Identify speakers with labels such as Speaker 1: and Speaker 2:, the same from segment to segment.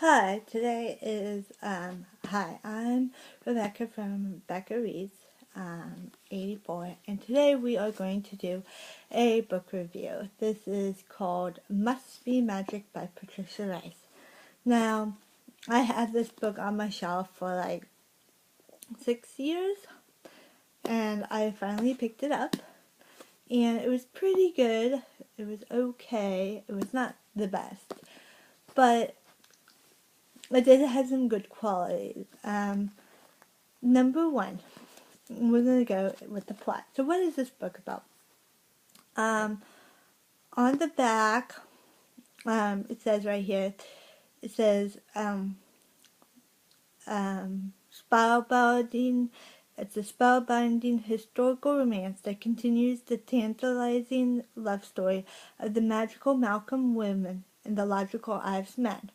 Speaker 1: Hi, today is, hi, I'm Rebecca from Rebecca Reads, 84, and today we are going to do a book review. This is called Must Be Magic by Patricia Rice. Now, I had this book on my shelf for like 6 years, and I finally picked it up, and it was pretty good. It was okay. It was not the best, but it did have some good qualities. Number one, we're going to go with the plot. So what is this book about? Um, on the back, it says right here, it says, spellbinding, it's a spellbinding historical romance that continues the tantalizing love story of the magical Malcolm women and the logical Ives men.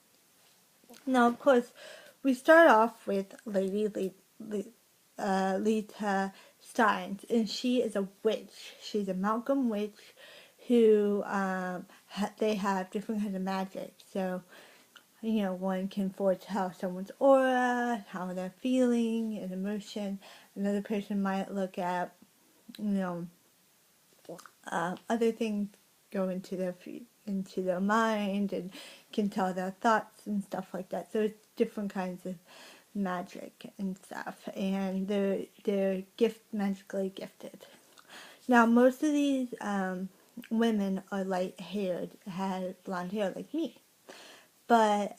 Speaker 1: Now, of course, we start off with Lita Steins, and she is a witch. She's a Malcolm witch who they have different kinds of magic. So, one can foretell someone's aura, how they're feeling, and emotion. Another person might look at, you know, other things go into their mind and can tell their thoughts and stuff like that. So it's different kinds of magic and stuff, and they're magically gifted. Now most of these women are light haired, had blonde hair like me, but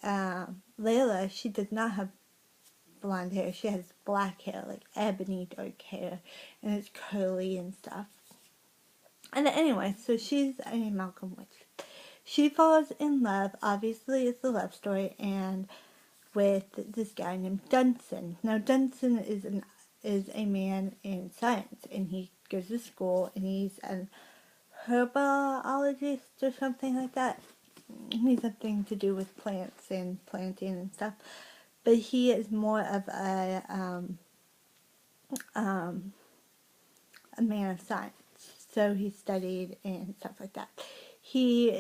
Speaker 1: Layla, she does not have blonde hair. She has black hair, like ebony dark hair, and it's curly and stuff. And anyway, so she's a Malcolm witch. She falls in love, obviously it's a love story, and with this guy named Dunson. Now Dunson is a man in science, and he goes to school, and he's an herbologist or something like that. He's something to do with plants and planting and stuff. But he is more of a man of science. So he studied and stuff like that. He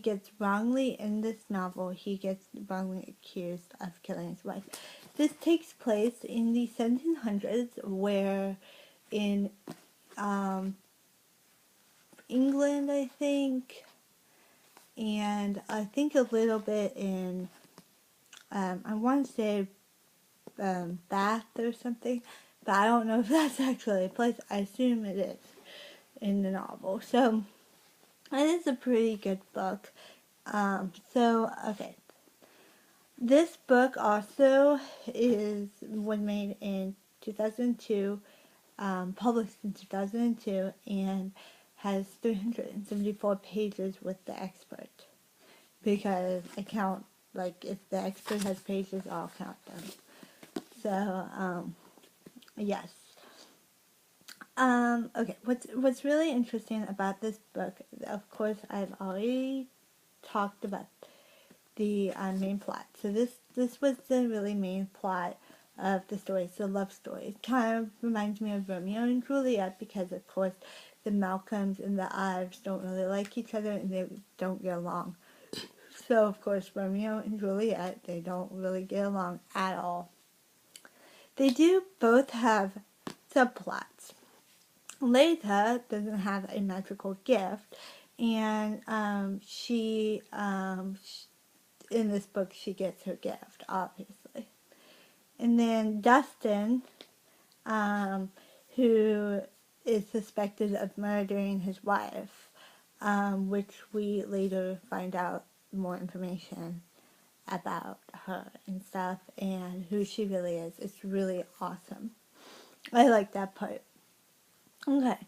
Speaker 1: gets wrongly, in this novel, he gets wrongly accused of killing his wife. This takes place in the 1700s, where in England, I think, and I think a little bit in, I want to say Bath or something, but I don't know if that's actually a place. I assume it is in the novel. So it is a pretty good book. Okay. This book also was made in 2002, published in 2002, and has 374 pages with the expert. Because I count, like, if the expert has pages, I'll count them. So, yes. Okay, what's really interesting about this book, of course, I've already talked about the main plot. So this was the really main plot of the story. It's a love story. It kind of reminds me of Romeo and Juliet, because of course the Malcolms and the Ives don't really like each other, and they don't get along. So of course Romeo and Juliet, they don't really get along at all. They do both have subplots. Leta doesn't have a magical gift, and in this book, she gets her gift, obviously. And then Dustin, who is suspected of murdering his wife, which we later find out more information about her and stuff, and who she really is. It's really awesome. I like that part. Okay,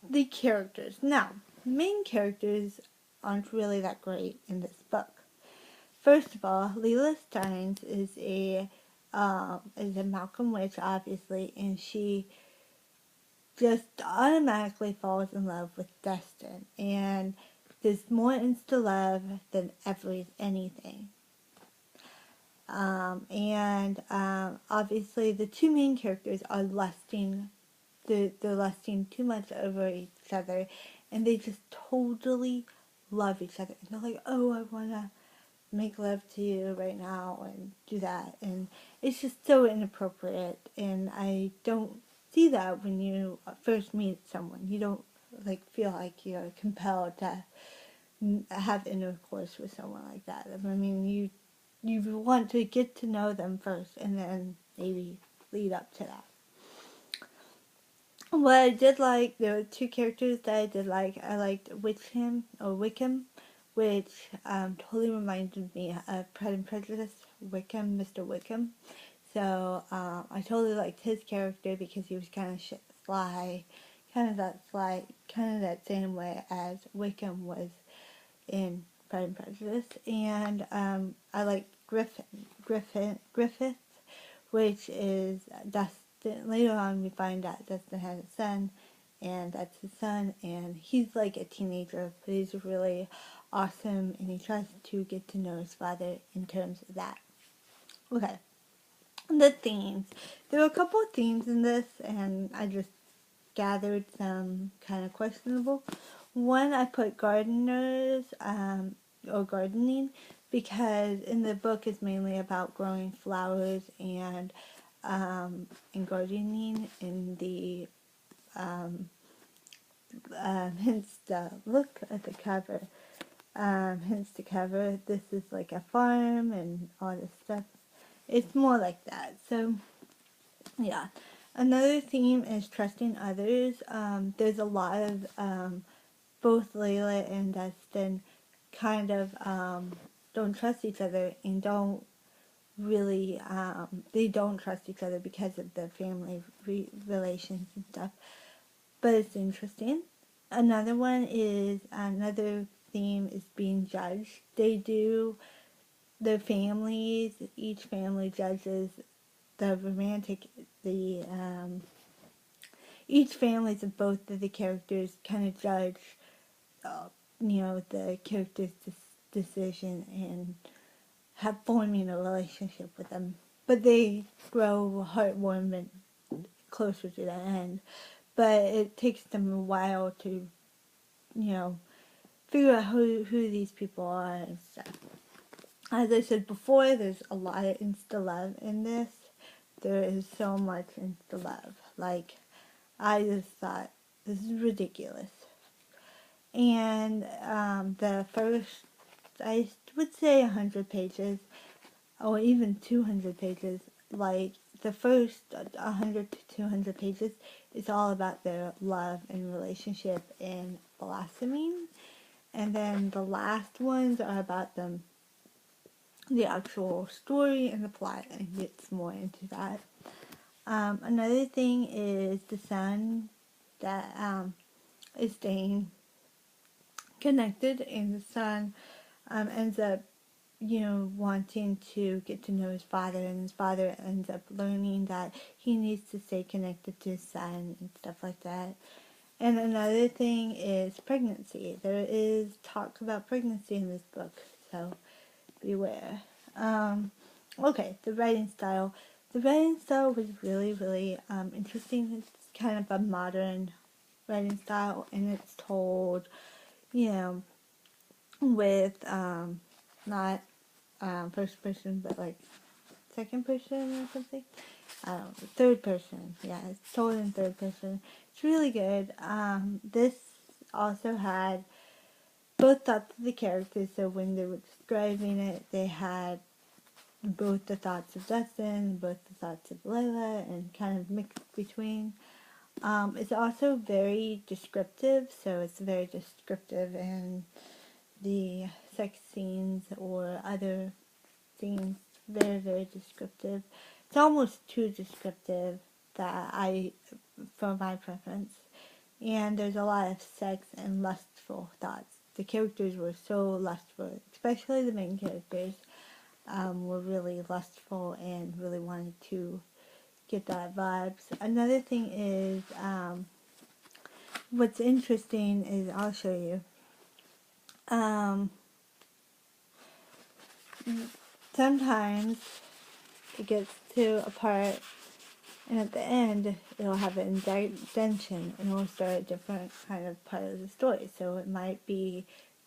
Speaker 1: the characters. Now, main characters aren't really that great in this book. First of all, Leela Steins is a Malcolm witch, obviously, and she just automatically falls in love with Dustin, and there's more insta love than anything. Obviously, the two main characters are lusting. They're lusting too much over each other, and they just totally love each other. And they're like, oh, I wanna make love to you right now and do that. And it's just so inappropriate. And I don't see that when you first meet someone. You don't like feel like you're compelled to have intercourse with someone like that. I mean, you want to get to know them first, and then maybe lead up to that. What I did like, there were two characters that I did like. I liked Wickham, which totally reminded me of Pride and Prejudice. Wickham, Mr. Wickham. So I totally liked his character because he was kind of sly, kind of that same way as Wickham was in Pride and Prejudice. And I liked Griffith, which is Dustin. Later on, we find out Dustin has a son, and that's his son, and he's like a teenager, but he's really awesome, and he tries to get to know his father in terms of that. Okay, the themes. There were a couple of themes in this, and I just gathered some kind of questionable. One, I put gardeners or gardening because in the book it's mainly about growing flowers and gardening in the hence the look at the cover. Hence the cover. This is like a farm and all this stuff. It's more like that. So yeah. Another theme is trusting others. There's a lot of both Layla and Dustin kind of don't trust each other and don't really they don't trust each other because of the family relations and stuff. But it's interesting. Another theme is being judged. They do the families. Each family judges the romantic the each families of both of the characters kind of judge uh, the character's decision and have forming a relationship with them, but they grow heartwarming closer to the end. But it takes them a while to figure out who these people are and stuff. As I said before, there's a lot of insta love in this. There is so much insta love. Like, I just thought, this is ridiculous. And the first, I would say 100 pages, or even 200 pages, like the first 100 to 200 pages is all about their love and relationship and blossoming. And then the last ones are about the actual story and the plot, and gets more into that. Another thing is the son that is staying connected, and the son ends up, wanting to get to know his father, and his father ends up learning that he needs to stay connected to his son and stuff like that. And another thing is pregnancy. There is talk about pregnancy in this book, so beware. Okay, the writing style. The writing style was really, really interesting. It's kind of a modern writing style, and it's told, with not first person, but like second person or something. I don't know, third person. Yeah, it's told in third person. It's really good. This also had both thoughts of the characters, so when they were describing it, they had both the thoughts of Dustin, both the thoughts of Layla, and kind of mixed between. It's also very descriptive, so it's very descriptive in the sex scenes or other scenes. Very, very descriptive. It's almost too descriptive for my preference. And there's a lot of sex and lustful thoughts. The characters were so lustful, especially the main characters were really lustful and really wanted to get that vibes. Another thing is, what's interesting is, I'll show you. Sometimes it gets to a part, and at the end it'll have an indentation and it'll start a different kind of part of the story. So it might be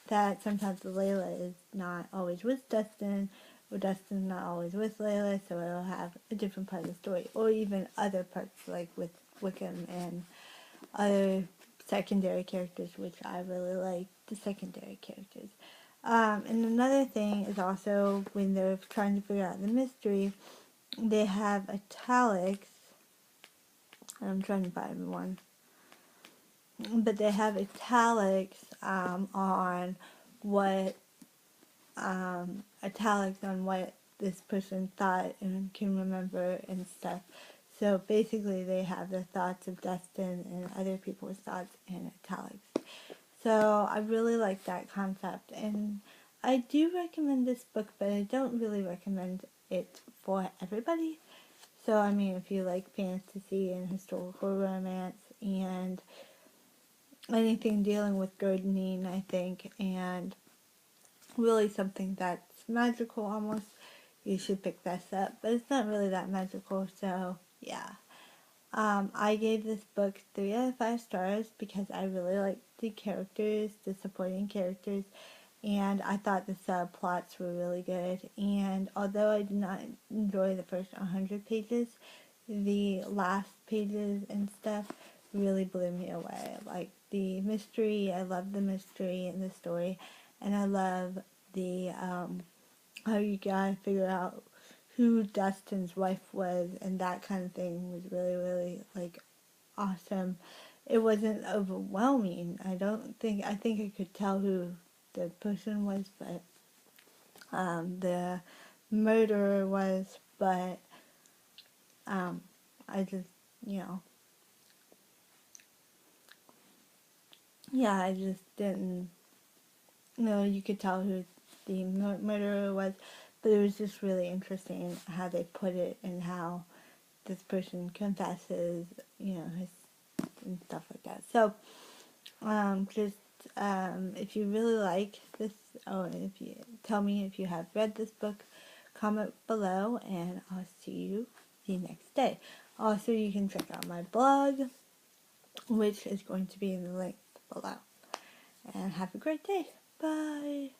Speaker 1: that sometimes Layla is not always with Dustin, or Dustin's not always with Layla, so it'll have a different part of the story, or even other parts like with Wickham and other secondary characters, which I really like the secondary characters. And another thing is also when they're trying to figure out the mystery, they have italics. I'm trying to find one, but they have italics on what this person thought and can remember and stuff. So basically, they have the thoughts of Dustin and other people's thoughts in italics. So I really like that concept, and I do recommend this book, but I don't really recommend it for everybody. So I mean, if you like fantasy and historical romance and anything dealing with gardening, I think, and really something that's magical almost, you should pick this up. But it's not really that magical, so yeah. I gave this book 3 out of 5 stars because I really liked the characters, the supporting characters, and I thought the subplots were really good. And although I did not enjoy the first 100 pages, the last pages and stuff really blew me away. Like the mystery, I love the mystery in the story, and I love the how you gotta figure out who Dustin's wife was, and that kind of thing was really, really like awesome. It wasn't overwhelming. I think I could tell who the person was, but the murderer was, but I just, you know, yeah, I just didn't, you could tell who the murderer was, but it was just really interesting how they put it and how this person confesses, his and stuff like that. So, if you really like this, if you tell me if you have read this book, comment below, and I'll see you the next day. Also, you can check out my blog, which is going to be in the link below. And have a great day. Bye.